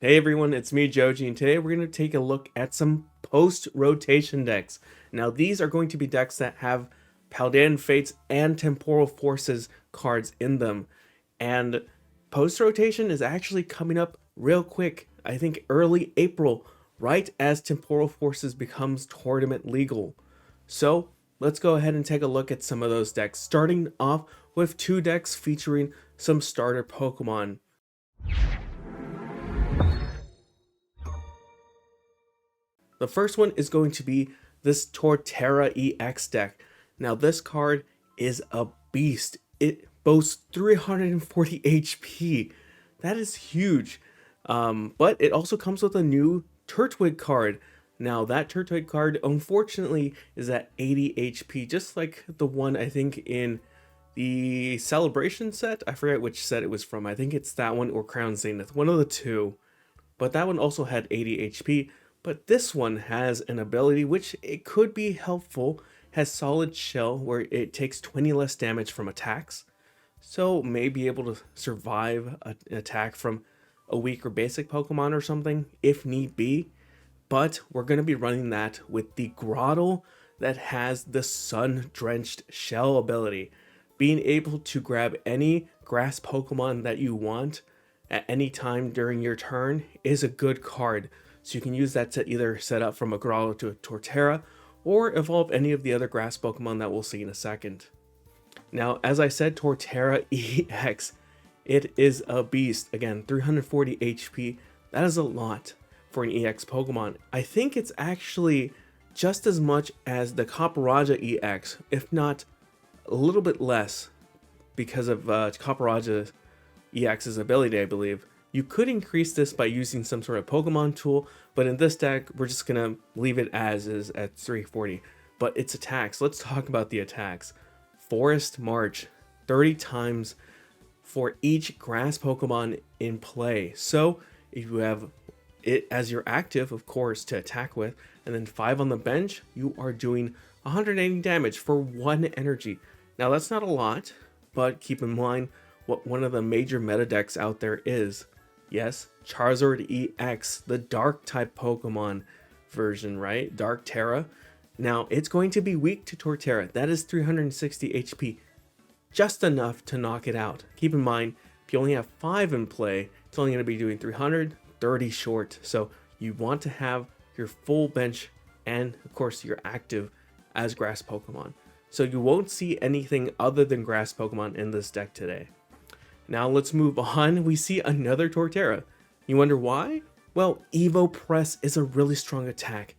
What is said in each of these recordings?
Hey everyone, it's me Joji, and today we're going to take a look at some post-rotation decks. Now these are going to be decks that have Paldean Fates and Temporal Forces cards in them. And post-rotation is actually coming up real quick, I think early April, right as Temporal Forces becomes tournament legal. So let's go ahead and take a look at some of those decks, starting off with two decks featuring some starter Pokemon. The first one is going to be this Torterra EX deck. Now this card is a beast. It boasts 340 HP. That is huge. But it also comes with a new Turtwig card. Now that Turtwig card unfortunately is at 80 HP, just like the one I think in the Celebration set. I forget which set it was from. I think it's that one or Crown Zenith, one of the two. But that one also had 80 HP. But this one has an ability which it could be helpful, has Solid Shell where it takes 20 less damage from attacks, so may be able to survive an attack from a weaker basic Pokemon or something if need be. But we're going to be running that with the Grottle that has the Sun Drenched Shell ability, being able to grab any grass Pokemon that you want at any time during your turn is a good card. So you can use that to either set up from a Grottle to a Torterra, or evolve any of the other grass Pokemon that we'll see in a second. Now, as I said, Torterra EX, it is a beast. Again, 340 HP, that is a lot for an EX Pokemon. I think it's actually just as much as the Copperajah EX, if not a little bit less, because of Copperajah EX's ability, I believe. You could increase this by using some sort of Pokemon tool, but in this deck, we're just going to leave it as is at 340. But its attacks, let's talk about the attacks. Forest March, 30 times for each grass Pokemon in play. So if you have it as your active, of course, to attack with, and then 5 on the bench, you are doing 180 damage for 1 energy. Now that's not a lot, but keep in mind what one of the major meta decks out there is. Yes, Charizard EX, the Dark type Pokemon version, right? Dark Terra. Now, it's going to be weak to Torterra. That is 360 HP. Just enough to knock it out. Keep in mind, if you only have 5 in play, it's only going to be doing 330 short. So you want to have your full bench and, of course, your active as grass Pokemon. So you won't see anything other than grass Pokemon in this deck today. Now let's move on. We see another Torterra. You wonder why? Well, Evo Press is a really strong attack.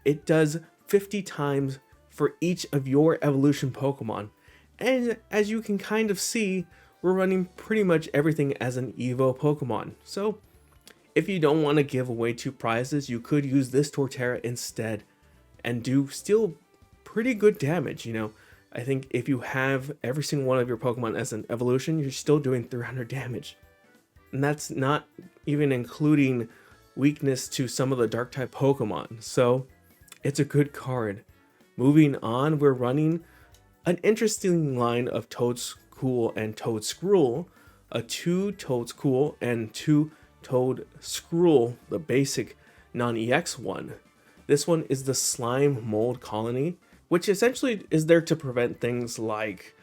It does 50 times for each of your evolution Pokemon. And as you can kind of see, we're running pretty much everything as an Evo Pokemon. So if you don't want to give away 2 prizes, you could use this Torterra instead and do still pretty good damage, you know. I think if you have every single one of your Pokemon as an evolution, you're still doing 300 damage. And that's not even including weakness to some of the dark type Pokemon. So it's a good card. Moving on, we're running an interesting line of Toedscool and Toedscruel. A 2 Toedscool and 2 Toedscruel, the basic non-EX one. This one is the Slime Mold Colony, which essentially is there to prevent things like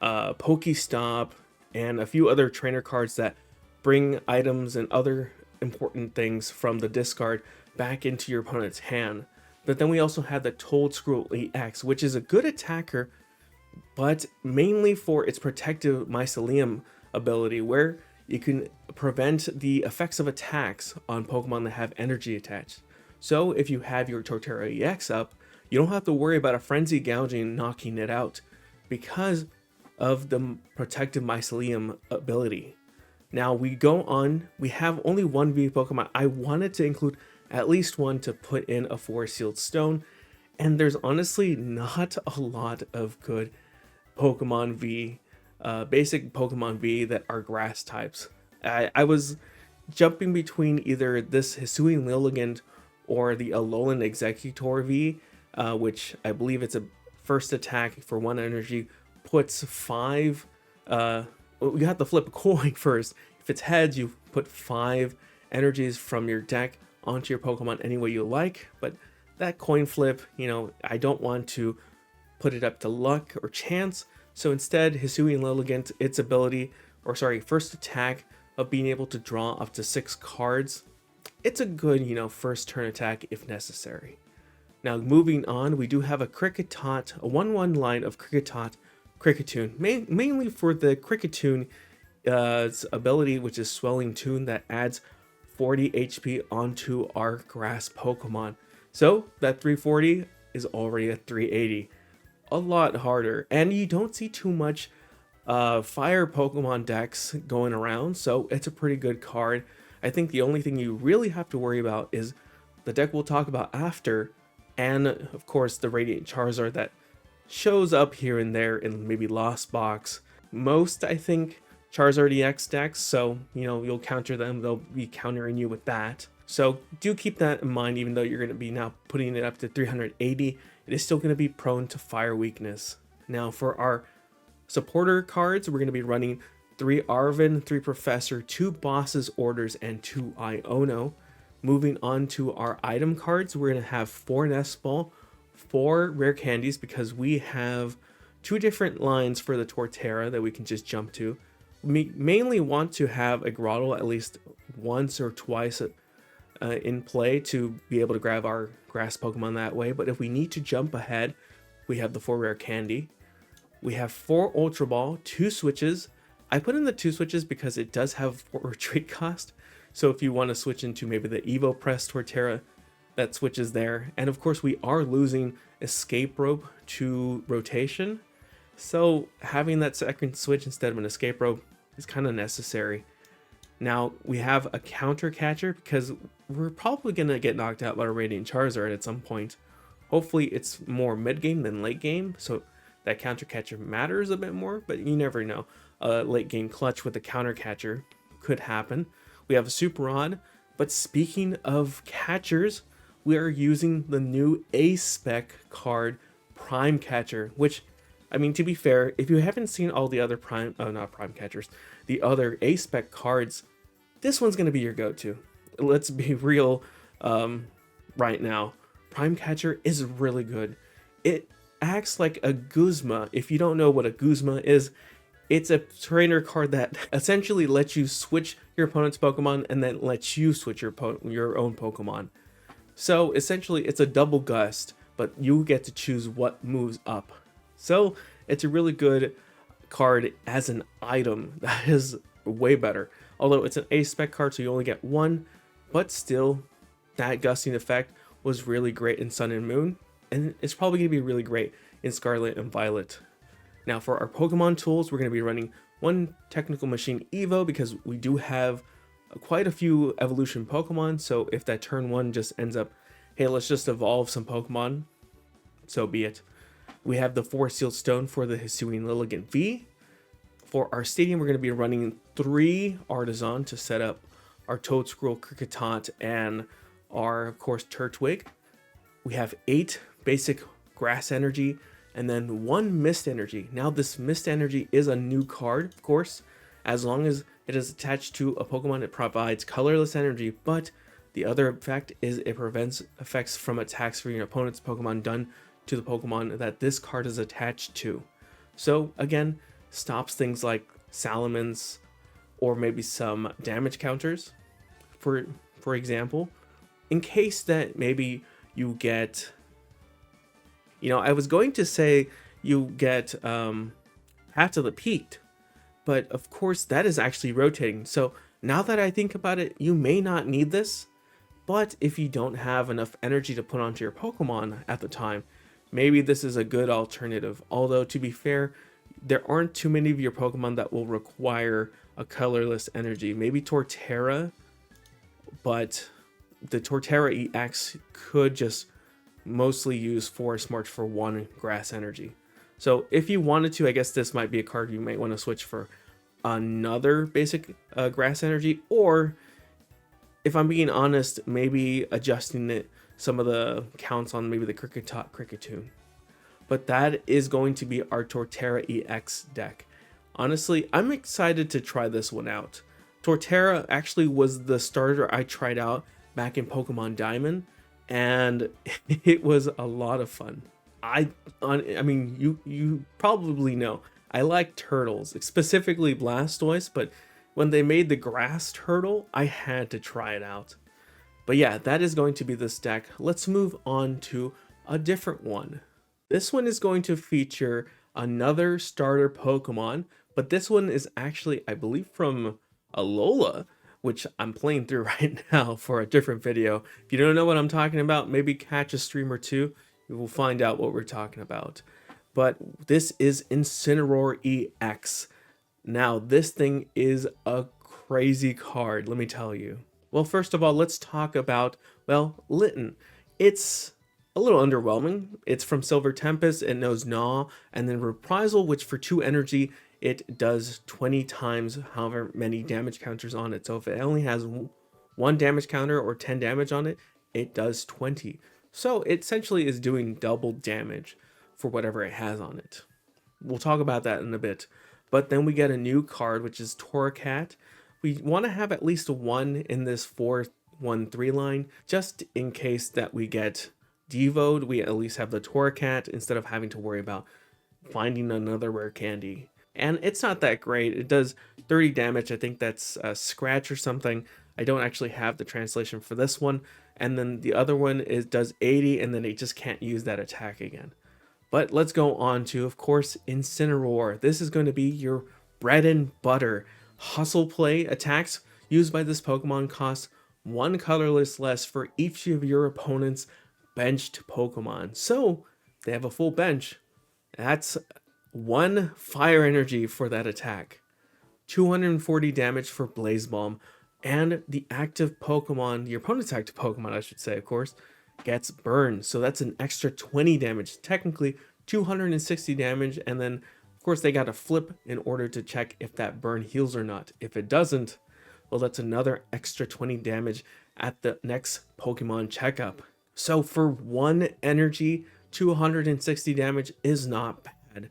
Pokestop and a few other trainer cards that bring items and other important things from the discard back into your opponent's hand. But then we also have the Toedscruel EX, which is a good attacker, but mainly for its protective mycelium ability, where you can prevent the effects of attacks on Pokemon that have energy attached. So if you have your Torterra EX up, you don't have to worry about a Frenzy Gouging knocking it out because of the protective mycelium ability. Now we go on, we have only one V Pokemon. I wanted to include at least one to put in a Forest Sealed Stone, and there's honestly not a lot of good Pokemon V, basic Pokemon V that are grass types. I was jumping between either this Hisuian Lilligant or the Alolan Executor V, which I believe it's a first attack for 1 energy, puts 5, you have to flip a coin first. If it's heads, you put 5 energies from your deck onto your Pokemon any way you like, but that coin flip, you know, I don't want to put it up to luck or chance. So instead, Hisuian Lilligant, its ability, or sorry, first attack of being able to draw up to 6 cards, it's a good, you know, first turn attack if necessary. Now moving on, we do have a Kricketot, a 1/1 line of Kricketot, Kricketune, mainly for the Kricketune its ability, which is Swelling Tune, that adds 40 HP onto our grass Pokemon. So that 340 is already a 380. A lot harder, and you don't see too much fire Pokemon decks going around, so it's a pretty good card. I think the only thing you really have to worry about is the deck we'll talk about after, and of course the Radiant Charizard that shows up here and there in maybe Lost Box. Most, I think, Charizard EX decks, so you know, you'll counter them, they'll be countering you with that. So do keep that in mind, even though you're going to be now putting it up to 380, it is still going to be prone to fire weakness. Now for our supporter cards, we're going to be running 3 Arven, 3 Professor, 2 Boss's Orders, and 2 Iono. Moving on to our item cards, we're going to have 4 Nest Ball, 4 Rare Candies, because we have 2 different lines for the Torterra that we can just jump to. We mainly want to have a Grottle at least once or twice in play to be able to grab our grass Pokemon that way, but if we need to jump ahead, we have the 4 Rare Candy. We have 4 Ultra Ball, 2 switches. I put in the 2 switches because it does have 4 retreat cost, so if you want to switch into maybe the Evo Press Torterra, that switch is there. And of course we are losing Escape Rope to rotation, so having that second switch instead of an Escape Rope is kind of necessary. Now we have a Counter Catcher because we're probably going to get knocked out by a Radiant Charizard at some point. Hopefully it's more mid-game than late game, so that Counter Catcher matters a bit more, but you never know. A late game clutch with a Counter Catcher could happen. We have a Super Rod, but speaking of catchers, we are using the new A-Spec card, Prime Catcher, which, I mean, to be fair, if you haven't seen all the other not Prime Catchers, the other A-Spec cards, this one's going to be your go-to. Let's be real right now. Prime Catcher is really good. It acts like a Guzma. If you don't know what a Guzma is, it's a trainer card that essentially lets you switch your opponent's Pokemon and then lets you switch your own Pokemon. So essentially it's a double gust, but you get to choose what moves up. So it's a really good card as an item. That is way better. Although it's an A-Spec card, so you only get 1, but still that gusting effect was really great in Sun and Moon, and it's probably going to be really great in Scarlet and Violet. Now for our Pokemon tools, we're going to be running 1 Technical Machine Evo because we do have quite a few evolution Pokemon, so if that turn 1 just ends up, hey, let's just evolve some Pokemon, so be it. We have the 4 Sealed Stone for the Hisuian Lilligant V. For our stadium, we're going to be running 3 Artisan to set up our Toadscruel, Kricketot, and our, of course, Turtwig. We have 8 basic Grass Energy, and then 1 Mist Energy. Now this Mist Energy is a new card, of course. As long as it is attached to a Pokemon, it provides colorless energy, but the other effect is it prevents effects from attacks for your opponent's Pokemon done to the Pokemon that this card is attached to. So again, stops things like Salamence or maybe some damage counters, for example, in case that maybe you get, you know, I was going to say you get Hat of the Peaked, but of course that is actually rotating. So now that I think about it, you may not need this, but if you don't have enough energy to put onto your Pokemon at the time, maybe this is a good alternative. Although to be fair, there aren't too many of your Pokemon that will require a colorless energy. Maybe Torterra, but the Torterra EX could just mostly use Forest March for 1 grass energy. So if you wanted to, I guess this might be a card you might want to switch for another basic grass energy, or if I'm being honest, maybe adjusting it, some of the counts on maybe the Kricketot, Kricketune. But that is going to be our Torterra EX deck. Honestly, I'm excited to try this one out. Torterra actually was the starter I tried out back in Pokemon Diamond, and it was a lot of fun. I mean, you probably know I like turtles, specifically Blastoise, but when they made the grass turtle, I had to try it out. But yeah, that is going to be this deck. Let's move on to a different one. This one is going to feature another starter Pokemon, but this one is actually, I believe, from Alola, which I'm playing through right now for a different video. If you don't know what I'm talking about, maybe catch a stream or two. You will find out what we're talking about. But this is Incineroar EX. Now, this thing is a crazy card, let me tell you. Well, first of all, let's talk about, well, Litten. It's a little underwhelming. It's from Silver Tempest, it knows Gnaw, and then Reprisal, which for 2 energy, it does 20 times however many damage counters on it. So if it only has 1 damage counter or 10 damage on it, it does 20. So it essentially is doing double damage for whatever it has on it. We'll talk about that in a bit. But then we get a new card, which is Torracat. We want to have at least 1 in this 4-1-3 line, just in case that we get devoed, we at least have the Torracat instead of having to worry about finding another rare candy. And it's not that great. It does 30 damage. I think that's a scratch or something. I don't actually have the translation for this one. And then the other one does 80, and then it just can't use that attack again. But let's go on to, of course, Incineroar. This is going to be your bread and butter. Hustle play attacks used by this Pokemon cost 1 colorless less for each of your opponent's benched Pokemon. So they have a full bench. That's 1 fire energy for that attack. 240 damage for Blaze Bomb. And the active Pokemon, your opponent's active Pokemon, I should say, of course, gets burned. So that's an extra 20 damage. Technically 260 damage. And then, of course, they got to flip in order to check if that burn heals or not. If it doesn't, well, that's another extra 20 damage at the next Pokemon checkup. So for 1 energy, 260 damage is not bad.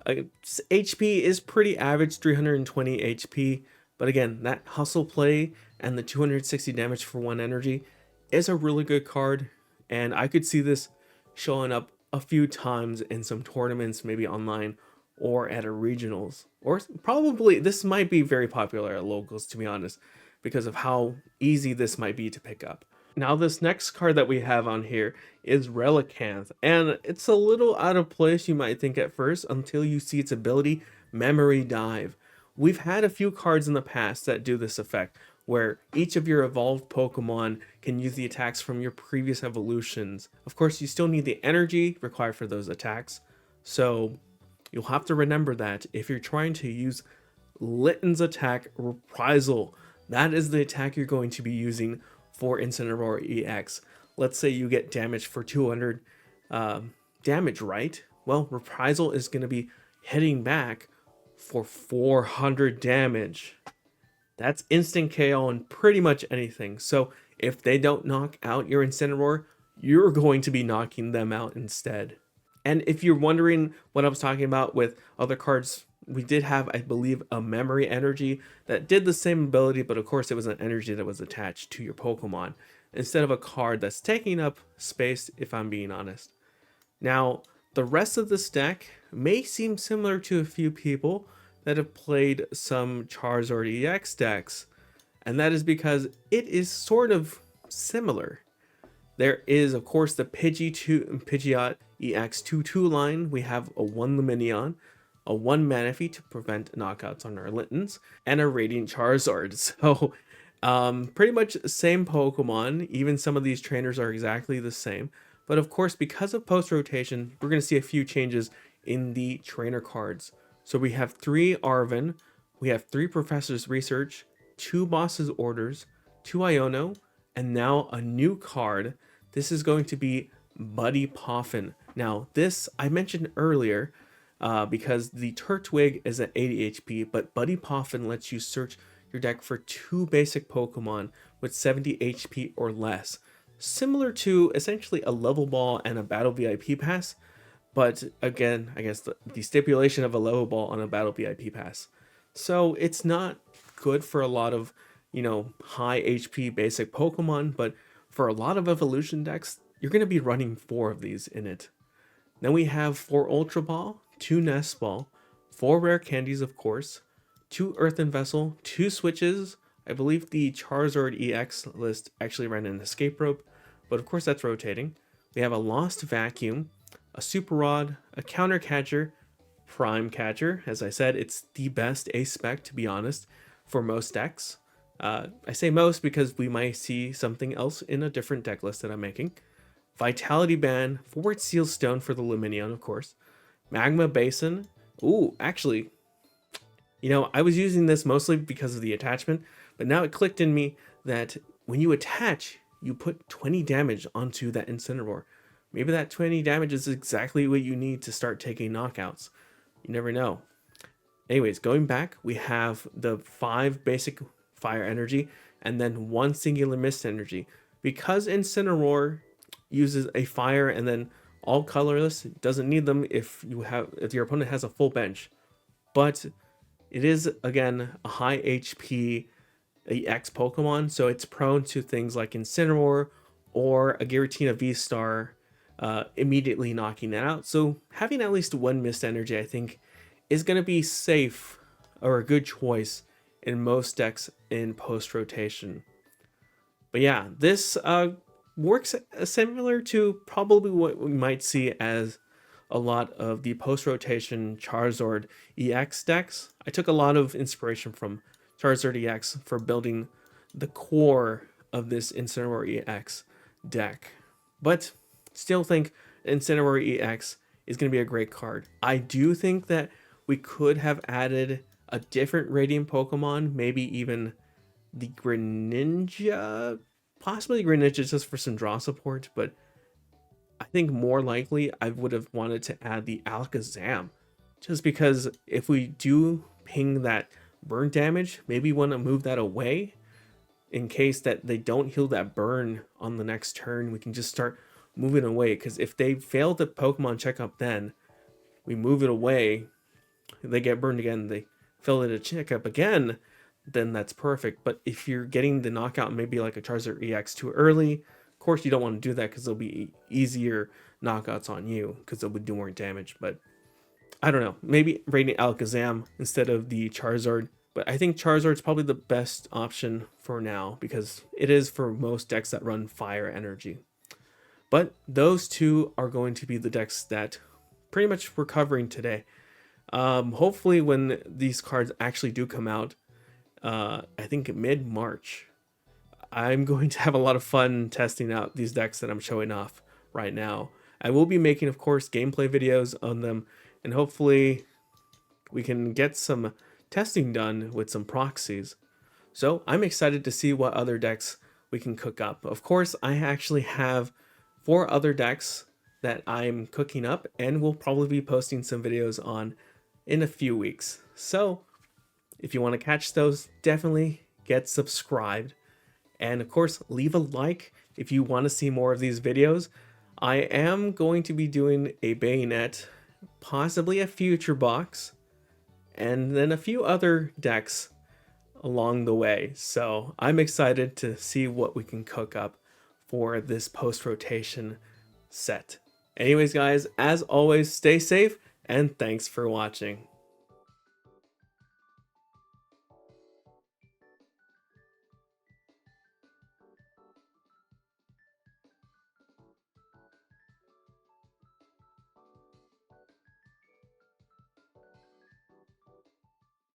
HP is pretty average, 320 HP. But again, that hustle play and the 260 damage for 1 energy is a really good card. And I could see this showing up a few times in some tournaments, maybe online or at a regionals. Or probably this might be very popular at locals, to be honest, because of how easy this might be to pick up. Now this next card that we have on here is Relicanth, and it's a little out of place, you might think at first, until you see its ability, Memory Dive. We've had a few cards in the past that do this effect, where each of your evolved Pokemon can use the attacks from your previous evolutions. Of course, you still need the energy required for those attacks, so you'll have to remember that if you're trying to use Litten's attack, Reprisal, that is the attack you're going to be using for Incineroar EX. Let's say you get damage for 200 damage, right? Well, Reprisal is going to be hitting back for 400 damage. That's instant KO on pretty much anything. So if they don't knock out your Incineroar, you're going to be knocking them out instead. And if you're wondering what I was talking about with other cards, we did have, I believe, a memory energy that did the same ability, but of course it was an energy that was attached to your Pokemon instead of a card that's taking up space, if I'm being honest. Now, the rest of this deck may seem similar to a few people that have played some Charizard EX decks, and that is because it is sort of similar. There is, of course, the Pidgeot EX 2-2 line. We have a 1 Lumineon, a 1 Manaphy to prevent knockouts on our Littens, and a Radiant Charizard. So, pretty much same Pokemon. Even some of these trainers are exactly the same. But of course, because of post-rotation, we're going to see a few changes in the trainer cards. So we have 3 Arven, we have 3 Professor's Research, 2 Boss's Orders, 2 Iono, and now a new card. This is going to be Buddy Poffin. Now this I mentioned earlier because the Turtwig is at 80 HP, but Buddy Poffin lets you search your deck for 2 basic Pokemon with 70 HP or less. Similar to essentially a Level Ball and a Battle VIP Pass, but again, I guess the stipulation of a Level Ball on a Battle VIP Pass. So it's not good for a lot of, high HP basic Pokemon, but for a lot of evolution decks, you're going to be running 4 of these in it. Then we have 4 Ultra Ball, 2 Nest Ball, 4 Rare Candies, of course, 2 Earthen Vessel, 2 Switches. I believe the Charizard EX list actually ran an Escape Rope, but of course that's rotating. We have a Lost Vacuum, a Super Rod, a Counter Catcher, Prime Catcher. As I said, it's the best Ace Spec, to be honest, for most decks. I say most because we might see something else in a different deck list that I'm making. Vitality Band, Forward Seal Stone for the Lumineon, of course. Magma Basin. Ooh, actually, I was using this mostly because of the attachment, but now it clicked in me that when you attach, you put 20 damage onto that Incineroar. Maybe that 20 damage is exactly what you need to start taking knockouts. You never know. Anyways, going back, we have the 5 basic fire energy and then 1 singular mist energy. Because Incineroar uses a fire and then all colorless, doesn't need them if your opponent has a full bench. But it is, again, a high HP EX Pokemon, so it's prone to things like Incineroar or a Giratina V-Star immediately knocking it out. So having at least 1 mist energy, I think, is going to be safe or a good choice in most decks in post-rotation. But yeah, this works similar to probably what we might see as a lot of the post-rotation Charizard EX decks. I took a lot of inspiration from Charizard EX for building the core of this Incineroar EX deck. But still think Incineroar EX is going to be a great card. I do think that we could have added a different Radiant Pokemon, maybe even the Greninja, possibly Greninja just for some draw support, but I think more likely I would have wanted to add the Alakazam, just because if we do ping that burn damage, maybe want to move that away in case that they don't heal that burn on the next turn. We can just start moving away, because if they fail the Pokemon checkup, then we move it away, they get burned again, they fail it a checkup again, then that's perfect. But if you're getting the knockout maybe like a Charizard EX too early, of course you don't want to do that because there'll be easier knockouts on you because they'll be doing more damage. But I don't know, maybe rating Alakazam instead of the Charizard. But I think Charizard's probably the best option for now because it is for most decks that run fire energy. But those two are going to be the decks that pretty much we're covering today. Hopefully when these cards actually do come out, I think mid-March, I'm going to have a lot of fun testing out these decks that I'm showing off right now. I will be making, of course, gameplay videos on them, and hopefully we can get some testing done with some proxies. So I'm excited to see what other decks we can cook up. Of course, I actually have 4 other decks that I'm cooking up and will probably be posting some videos on in a few weeks. So if you want to catch those, definitely get subscribed. And of course, leave a like if you want to see more of these videos. I am going to be doing a Bayonet, possibly a Future Box, and then a few other decks along the way. So I'm excited to see what we can cook up for this post-rotation set. Anyways, guys, as always, stay safe and thanks for watching.